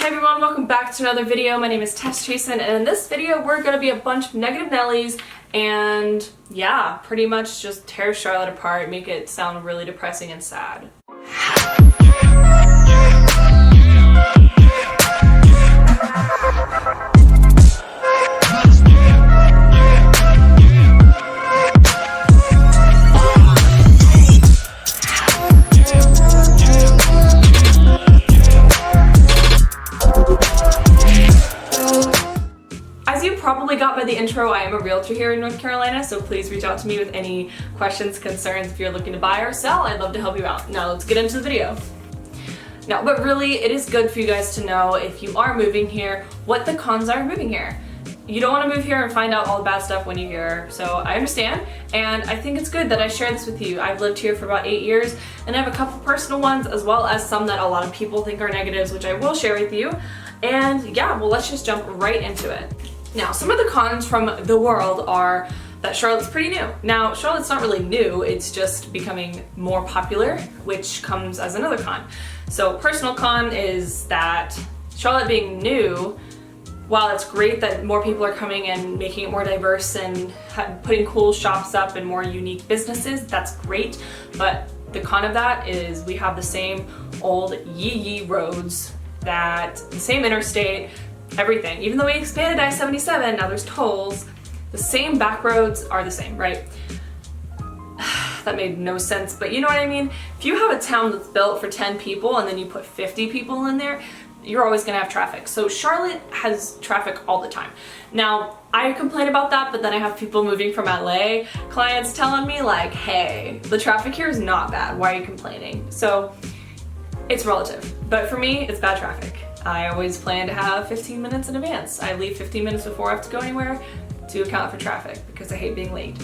Hi everyone, welcome back to another video. My name is Tess Chasen, and in this video we're going to be a bunch of negative Nellies and yeah, pretty much just tear Charlotte apart, make it sound really depressing and sad. Probably got by the intro, I am a realtor here in North Carolina, so please reach out to me with any questions, concerns. If you're looking to buy or sell, I'd love to help you out. Now let's get into the video. Now, but really, it is good for you guys to know, if you are moving here, what the cons are of moving here. You don't want to move here and find out all the bad stuff when you're here, so I understand, and I think it's good that I share this with you. I've lived here for about 8 years, and I have a couple personal ones, as well as some that a lot of people think are negatives, which I will share with you. And yeah, well, let's just jump right into it. Now, some of the cons from the world are that Charlotte's pretty new. Now, Charlotte's not really new, it's just becoming more popular, which comes as another con. So, personal con is that Charlotte being new, while it's great that more people are coming and making it more diverse and putting cool shops up and more unique businesses, that's great, but the con of that is we have the same old yee roads, that the same interstate, everything. Even though we expanded I-77, now there's tolls, the same back roads are the same, right? That made no sense, but you know what I mean? If you have a town that's built for 10 people and then you put 50 people in there, you're always gonna have traffic. So Charlotte has traffic all the time. Now, I complain about that, but then I have people moving from LA, clients telling me like, hey, the traffic here is not bad, why are you complaining? So it's relative, but for me, it's bad traffic. I always plan to have 15 minutes in advance. I leave 15 minutes before I have to go anywhere to account for traffic because I hate being late.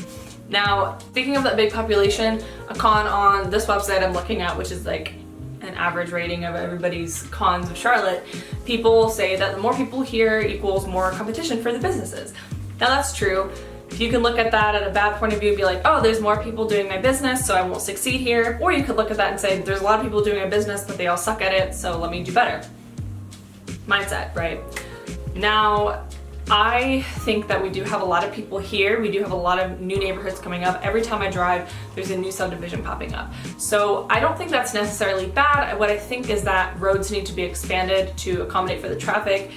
Now, speaking of that big population, a con on this website I'm looking at, which is like an average rating of everybody's cons of Charlotte, people say that the more people here equals more competition for the businesses. Now that's true. If you can look at that at a bad point of view and be like, oh, there's more people doing my business, so I won't succeed here. Or you could look at that and say, there's a lot of people doing my business, but they all suck at it, so let me do better. Mindset, right? Now, I think that we do have a lot of people here. We do have a lot of new neighborhoods coming up. Every time I drive, there's a new subdivision popping up. So I don't think that's necessarily bad. What I think is that roads need to be expanded to accommodate for the traffic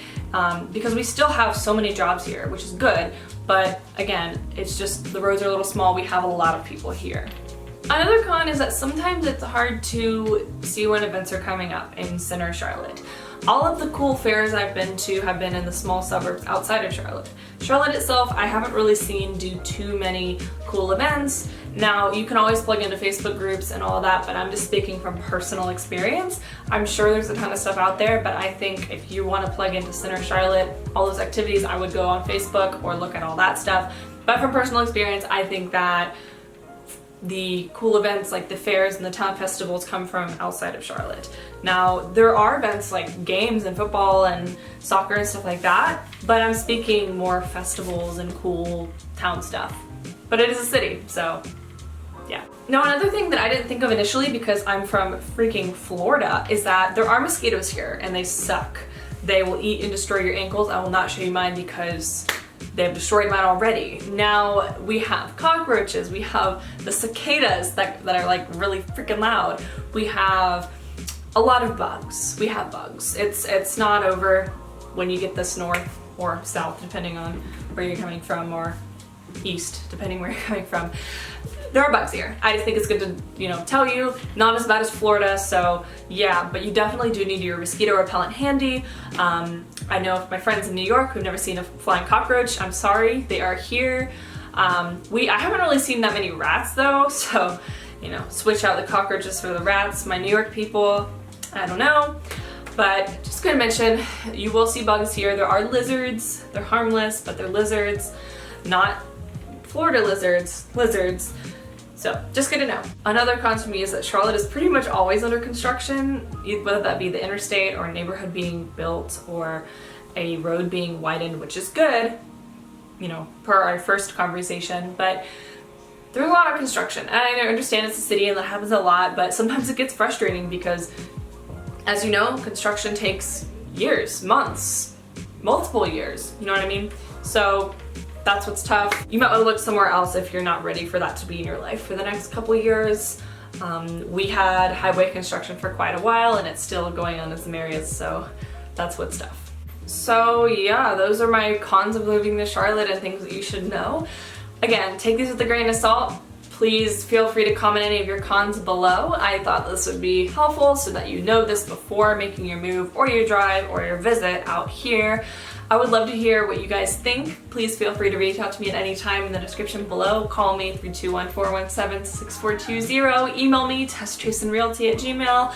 because we still have so many jobs here, which is good. But again, it's just the roads are a little small. We have a lot of people here. Another con is that sometimes it's hard to see when events are coming up in center Charlotte. All of the cool fairs I've been to have been in the small suburbs outside of Charlotte. Charlotte itself, I haven't really seen do too many cool events. Now, you can always plug into Facebook groups and all of that, but I'm just speaking from personal experience. I'm sure there's a ton of stuff out there, but I think if you want to plug into Center Charlotte, all those activities, I would go on Facebook or look at all that stuff. But from personal experience, I think that the cool events like the fairs and the town festivals come from outside of Charlotte. Now, there are events like games and football and soccer and stuff like that, but I'm speaking more festivals and cool town stuff. But it is a city, so yeah. Now, another thing that I didn't think of initially because I'm from freaking Florida is that there are mosquitoes here and they suck. They will eat and destroy your ankles. I will not show you mine because they have destroyed mine already. Now we have cockroaches, we have the cicadas that are like really freaking loud. We have a lot of bugs. We have bugs. It's not over when you get this north or south, depending on where you're coming from, or east, depending where you're coming from. There are bugs here. I just think it's good to, tell you, not as bad as Florida, so yeah, but you definitely do need your mosquito repellent handy. I know of my friends in New York who've never seen a flying cockroach. I'm sorry, they are here. I haven't really seen that many rats though, so, switch out the cockroaches for the rats. My New York people, I don't know. But just gonna mention, you will see bugs here. There are lizards, they're harmless, but they're lizards, not Florida lizards. So just good to know. Another con to me is that Charlotte is pretty much always under construction, whether that be the interstate or a neighborhood being built or a road being widened, which is good, per our first conversation, but there's a lot of construction. And I understand it's a city and that happens a lot, but sometimes it gets frustrating because, as you know, construction takes years, months, multiple years, you know what I mean? So that's what's tough. You might want to look somewhere else if you're not ready for that to be in your life for the next couple years. We had highway construction for quite a while and it's still going on in some areas, so that's what's tough. So yeah, those are my cons of moving to Charlotte and things that you should know. Again, take these with a grain of salt. Please feel free to comment any of your cons below. I thought this would be helpful so that you know this before making your move or your drive or your visit out here. I would love to hear what you guys think. Please feel free to reach out to me at any time in the description below. Call me 321-417-6420. Email me, tessachasenrealty@gmail.com,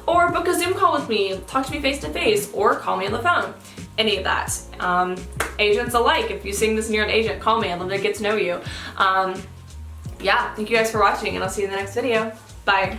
or book a Zoom call with me. Talk to me face to face or call me on the phone. Any of that. Agents alike, if you seeing this and you're an agent, call me. I'd love to get to know you. Yeah, thank you guys for watching and I'll see you in the next video. Bye.